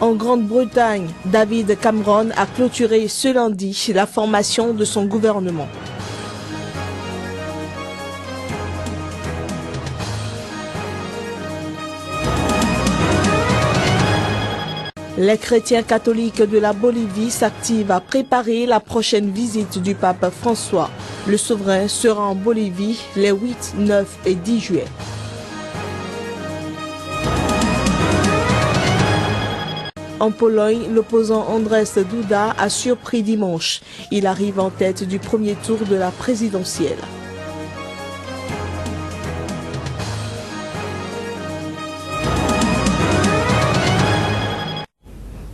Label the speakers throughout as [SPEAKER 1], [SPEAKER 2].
[SPEAKER 1] En Grande-Bretagne, David Cameron a clôturé ce lundi la formation de son gouvernement. Les chrétiens catholiques de la Bolivie s'activent à préparer la prochaine visite du pape François. Le souverain sera en Bolivie les 8, 9 et 10 juillet. En Pologne, l'opposant Andrzej Duda a surpris dimanche. Il arrive en tête du premier tour de la présidentielle.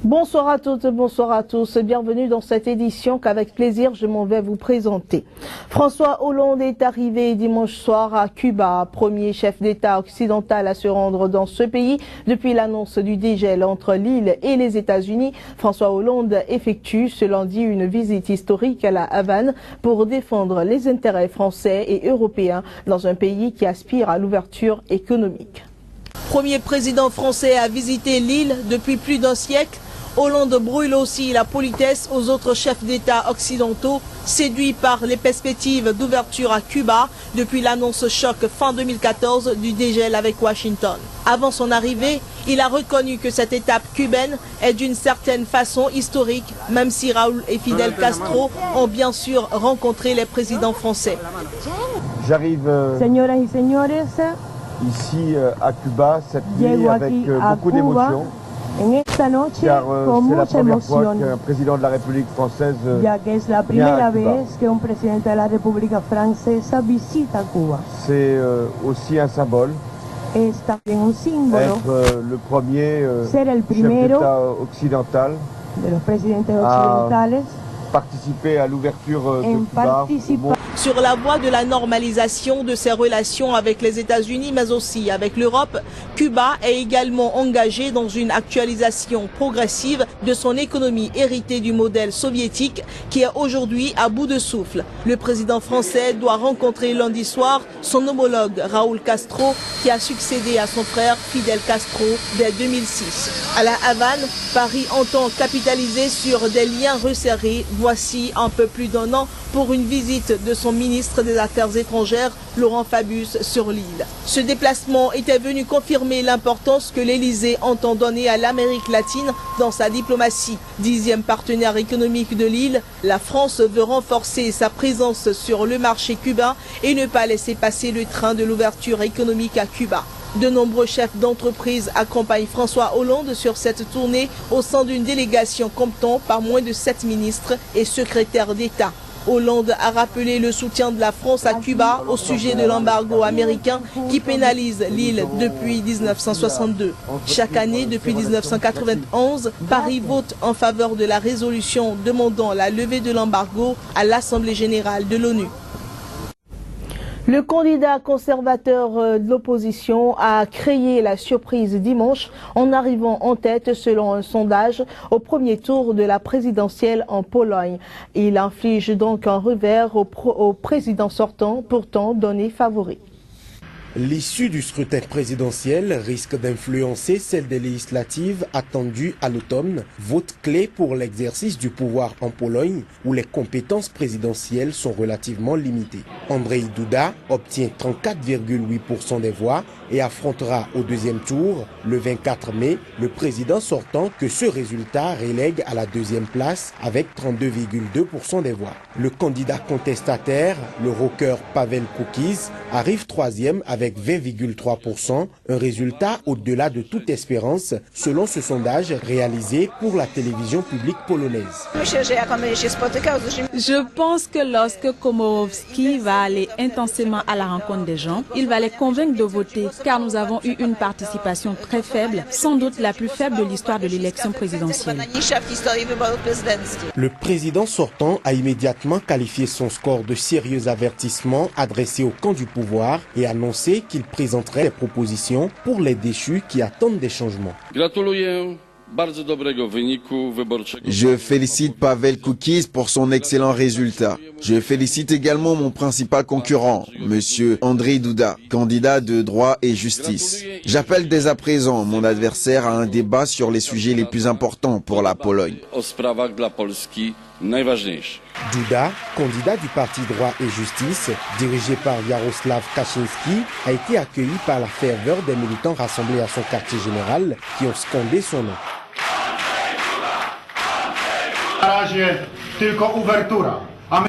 [SPEAKER 1] Bonsoir à toutes, bonsoir à tous. Bienvenue dans cette édition qu'avec plaisir je m'en vais vous présenter. François Hollande est arrivé dimanche soir à Cuba, premier chef d'État occidental à se rendre dans ce pays depuis l'annonce du dégel entre l'île et les États-Unis. François Hollande effectue ce lundi une visite historique à la Havane pour défendre les intérêts français et européens dans un pays qui aspire à l'ouverture économique. Premier président français à visiter l'île depuis plus d'un siècle, Hollande brûle aussi la politesse aux autres chefs d'État occidentaux, séduits par les perspectives d'ouverture à Cuba depuis l'annonce choc fin 2014 du dégel avec Washington. Avant son arrivée, il a reconnu que cette étape cubaine est d'une certaine façon historique, même si Raúl et Fidel Castro ont bien sûr rencontré les présidents français.
[SPEAKER 2] J'arrive ici à Cuba cette nuit avec beaucoup d'émotion. Car c'est la première fois qu'un président de la République française vient à Cuba. C'est aussi un symbole. Être le premier chef d'État occidental à participer à l'ouverture de Cuba au monde.
[SPEAKER 1] Sur la voie de la normalisation de ses relations avec les États-Unis, mais aussi avec l'Europe, Cuba est également engagé dans une actualisation progressive de son économie héritée du modèle soviétique qui est aujourd'hui à bout de souffle. Le président français doit rencontrer lundi soir son homologue Raúl Castro qui a succédé à son frère Fidel Castro dès 2006. À la Havane, Paris entend capitaliser sur des liens resserrés voici un peu plus d'un an pour une visite de son ministre des Affaires étrangères, Laurent Fabius, sur l'île. Ce déplacement était venu confirmer l'importance que l'Élysée entend donner à l'Amérique latine dans sa diplomatie. 10e partenaire économique de l'île, la France veut renforcer sa présence sur le marché cubain et ne pas laisser passer le train de l'ouverture économique à Cuba. De nombreux chefs d'entreprise accompagnent François Hollande sur cette tournée au sein d'une délégation comptant par moins de 7 ministres et secrétaires d'État. Hollande a rappelé le soutien de la France à Cuba au sujet de l'embargo américain qui pénalise l'île depuis 1962. Chaque année, depuis 1991, Paris vote en faveur de la résolution demandant la levée de l'embargo à l'Assemblée générale de l'ONU. Le candidat conservateur de l'opposition a créé la surprise dimanche en arrivant en tête selon un sondage au premier tour de la présidentielle en Pologne. Il inflige donc un revers au président sortant, pourtant donné favori.
[SPEAKER 3] L'issue du scrutin présidentiel risque d'influencer celle des législatives attendues à l'automne, vote clé pour l'exercice du pouvoir en Pologne où les compétences présidentielles sont relativement limitées. Andrzej Duda obtient 34,8% des voix et affrontera au deuxième tour, le 24 mai, le président sortant que ce résultat relègue à la deuxième place avec 32,2% des voix. Le candidat contestataire, le rocker Paweł Kukiz, arrive troisième avec 20,3%, un résultat au-delà de toute espérance selon ce sondage réalisé pour la télévision publique polonaise.
[SPEAKER 4] Je pense que lorsque Komorowski va aller intensément à la rencontre des gens, il va les convaincre de voter car nous avons eu une participation très faible, sans doute la plus faible de l'histoire de l'élection présidentielle.
[SPEAKER 3] Le président sortant a immédiatement qualifié son score de sérieux avertissement adressé au camp du pouvoir et annoncé qu'il présenterait des propositions pour les déchus qui attendent des changements.
[SPEAKER 5] Je félicite Paweł Kukiz pour son excellent résultat. Je félicite également mon principal concurrent, M. Andrzej Duda, candidat de droit et justice. J'appelle dès à présent mon adversaire à un débat sur les sujets les plus importants pour la Pologne.
[SPEAKER 3] Duda, candidat du parti droit et justice, dirigé par Jarosław Kaczyński, a été accueilli par la ferveur des militants rassemblés à son quartier général qui ont scandé son nom.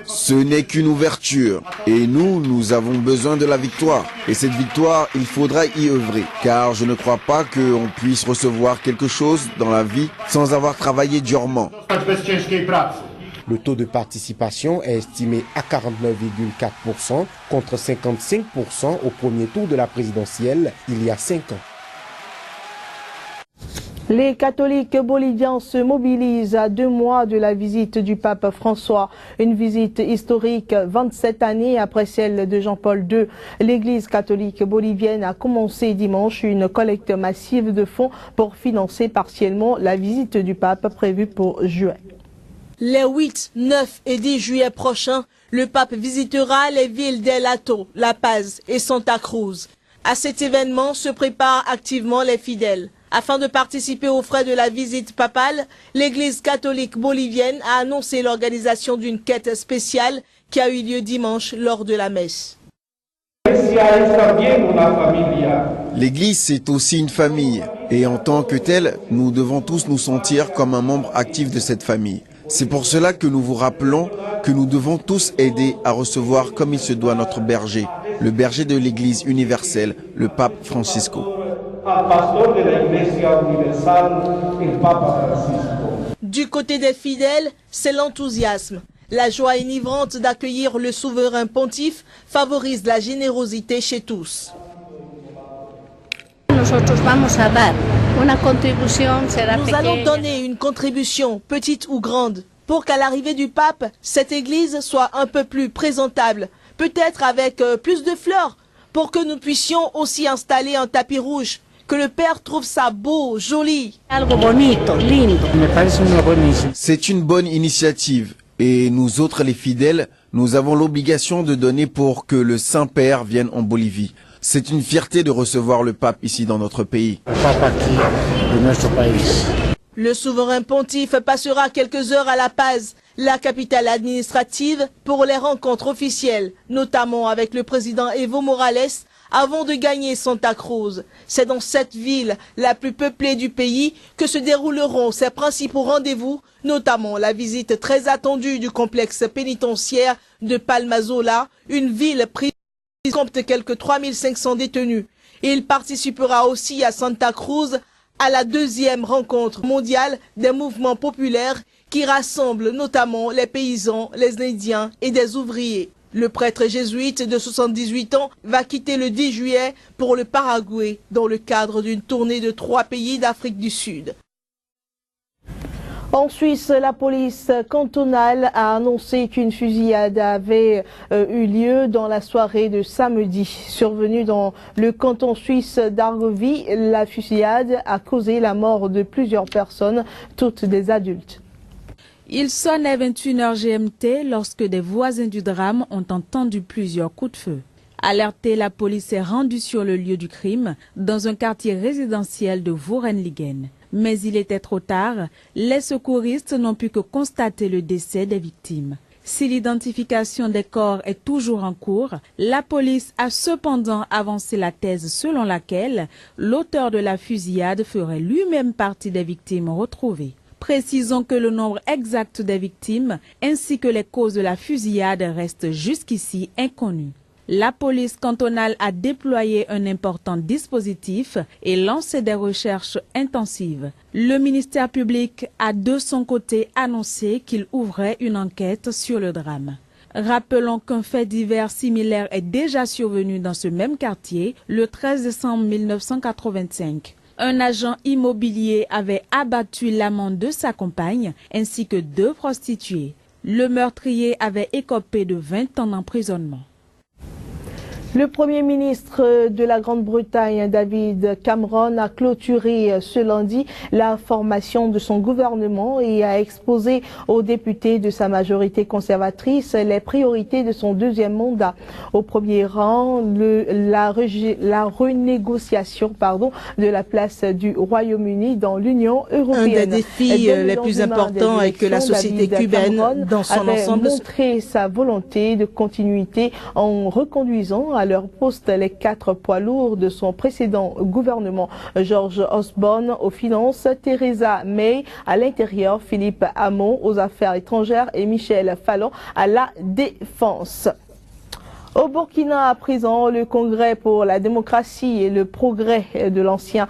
[SPEAKER 5] Ce n'est qu'une ouverture et nous avons besoin de la victoire. Et cette victoire, il faudra y œuvrer, car je ne crois pas qu'on puisse recevoir quelque chose dans la vie sans avoir travaillé durement.
[SPEAKER 3] Le taux de participation est estimé à 49,4% contre 55% au premier tour de la présidentielle il y a 5 ans.
[SPEAKER 1] Les catholiques boliviens se mobilisent à 2 mois de la visite du pape François. Une visite historique 27 années après celle de Jean-Paul II. L'église catholique bolivienne a commencé dimanche une collecte massive de fonds pour financer partiellement la visite du pape prévue pour juin. Les 8, 9 et 10 juillet prochains, le pape visitera les villes d'El Hato, La Paz et Santa Cruz. À cet événement se préparent activement les fidèles. Afin de participer aux frais de la visite papale, l'Église catholique bolivienne a annoncé l'organisation d'une quête spéciale qui a eu lieu dimanche lors de la messe.
[SPEAKER 5] L'Église, c'est aussi une famille. Et en tant que telle, nous devons tous nous sentir comme un membre actif de cette famille. C'est pour cela que nous vous rappelons que nous devons tous aider à recevoir comme il se doit notre berger, le berger de l'Église universelle, le pape Francisco.
[SPEAKER 1] Du côté des fidèles, c'est l'enthousiasme. La joie enivrante d'accueillir le souverain pontife favorise la générosité chez tous.
[SPEAKER 6] Nous
[SPEAKER 1] allons donner une contribution, petite ou grande, pour qu'à l'arrivée du pape, cette église soit un peu plus présentable, peut-être avec plus de fleurs, pour que nous puissions aussi installer un tapis rouge, que le Père trouve ça beau, joli.
[SPEAKER 5] C'est une bonne initiative et nous autres les fidèles, nous avons l'obligation de donner pour que le Saint-Père vienne en Bolivie. C'est une fierté de recevoir le pape ici dans notre pays.
[SPEAKER 1] Le souverain pontife passera quelques heures à La Paz, la capitale administrative, pour les rencontres officielles, notamment avec le président Evo Morales, avant de gagner Santa Cruz. C'est dans cette ville, la plus peuplée du pays, que se dérouleront ses principaux rendez-vous, notamment la visite très attendue du complexe pénitentiaire de Palmasola, une ville prise qui compte quelques 3500 détenus. Il participera aussi à Santa Cruz à la 2e rencontre mondiale des mouvements populaires qui rassemble notamment les paysans, les Indiens et des ouvriers. Le prêtre jésuite de 78 ans va quitter le 10 juillet pour le Paraguay dans le cadre d'une tournée de 3 pays d'Afrique du Sud. En Suisse, la police cantonale a annoncé qu'une fusillade avait eu lieu dans la soirée de samedi. Survenue dans le canton suisse d'Argovie, la fusillade a causé la mort de plusieurs personnes, toutes des adultes.
[SPEAKER 4] Il sonne à 21h GMT lorsque des voisins du drame ont entendu plusieurs coups de feu. Alertée, la police est rendue sur le lieu du crime dans un quartier résidentiel de Vorenliggen. Mais il était trop tard, les secouristes n'ont pu que constater le décès des victimes. Si l'identification des corps est toujours en cours, la police a cependant avancé la thèse selon laquelle l'auteur de la fusillade ferait lui-même partie des victimes retrouvées. Précisons que le nombre exact des victimes ainsi que les causes de la fusillade restent jusqu'ici inconnus. La police cantonale a déployé un important dispositif et lancé des recherches intensives. Le ministère public a de son côté annoncé qu'il ouvrait une enquête sur le drame. Rappelons qu'un fait divers similaire est déjà survenu dans ce même quartier le 13 décembre 1985. Un agent immobilier avait abattu l'amant de sa compagne ainsi que 2 prostituées. Le meurtrier avait écopé de 20 ans d'emprisonnement.
[SPEAKER 1] Le Premier ministre de la Grande-Bretagne, David Cameron, a clôturé ce lundi la formation de son gouvernement et a exposé aux députés de sa majorité conservatrice les priorités de son deuxième mandat. Au premier rang, la renégociation de la place du Royaume-Uni dans l'Union européenne.
[SPEAKER 6] Un des défis les plus importants est que la société cubaine, dans son ensemble,
[SPEAKER 1] montré sa volonté de continuité en reconduisant à leur poste les 4 poids lourds de son précédent gouvernement. George Osborne aux finances, Theresa May à l'intérieur, Philippe Hammond aux affaires étrangères et Michel Fallon à la défense. Au Burkina, à présent, le Congrès pour la démocratie et le progrès de l'ancien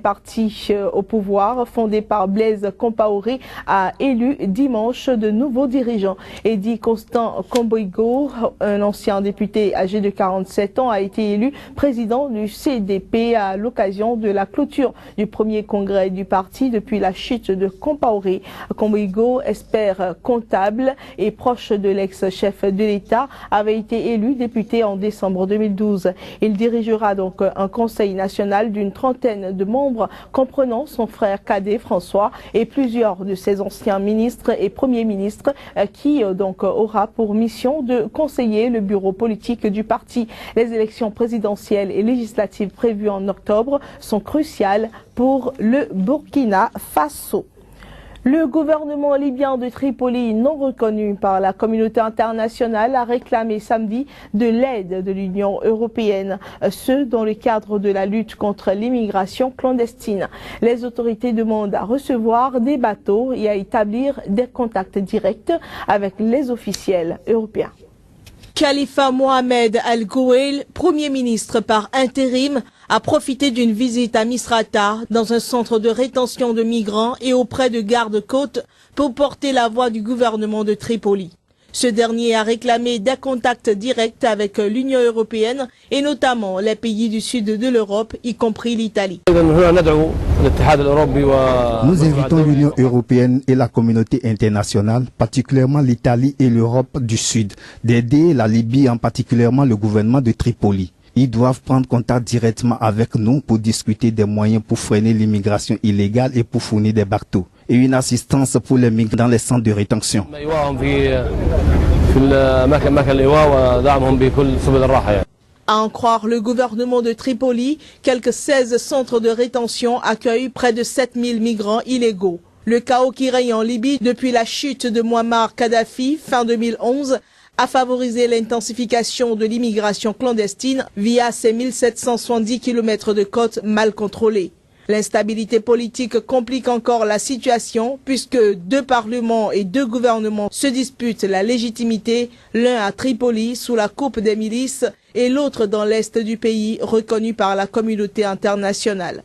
[SPEAKER 1] parti au pouvoir, fondé par Blaise Compaoré, a élu dimanche de nouveaux dirigeants. Eddy Constant Komboigo, un ancien député âgé de 47 ans, a été élu président du CDP à l'occasion de la clôture du premier congrès du parti depuis la chute de Compaoré. Komboigo, expert comptable et proche de l'ex-chef de l'État, avait été élu député en décembre 2012. Il dirigera donc un conseil national d'une trentaine de membres comprenant son frère cadet François et plusieurs de ses anciens ministres et premiers ministres qui donc aura pour mission de conseiller le bureau politique du parti. Les élections présidentielles et législatives prévues en octobre sont cruciales pour le Burkina Faso. Le gouvernement libyen de Tripoli, non reconnu par la communauté internationale, a réclamé samedi de l'aide de l'Union européenne, ce dans le cadre de la lutte contre l'immigration clandestine. Les autorités demandent à recevoir des bateaux et à établir des contacts directs avec les officiels européens.
[SPEAKER 6] Khalifa Mohamed Al-Gouel, Premier ministre par intérim, a profité d'une visite à Misrata, dans un centre de rétention de migrants et auprès de gardes-côtes, pour porter la voix du gouvernement de Tripoli. Ce dernier a réclamé des contacts directs avec l'Union européenne et notamment les pays du sud de l'Europe, y compris l'Italie.
[SPEAKER 7] Nous invitons l'Union européenne et la communauté internationale, particulièrement l'Italie et l'Europe du Sud, d'aider la Libye, en particulièrement le gouvernement de Tripoli. Ils doivent prendre contact directement avec nous pour discuter des moyens pour freiner l'immigration illégale et pour fournir des bateaux et une assistance pour les migrants dans les centres de rétention.
[SPEAKER 6] À en croire le gouvernement de Tripoli, quelques 16 centres de rétention accueillent près de 7000 migrants illégaux. Le chaos qui règne en Libye depuis la chute de Muammar Kadhafi fin 2011 a favorisé l'intensification de l'immigration clandestine via ces 1770 km de côtes mal contrôlées. L'instabilité politique complique encore la situation puisque 2 parlements et 2 gouvernements se disputent la légitimité, l'un à Tripoli sous la coupe des milices et l'autre dans l'est du pays reconnu par la communauté internationale.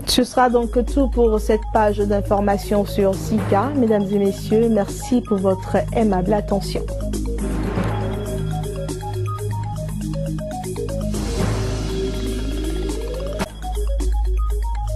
[SPEAKER 1] Ce sera donc tout pour cette page d'information sur SICA. Mesdames et messieurs, merci pour votre aimable attention.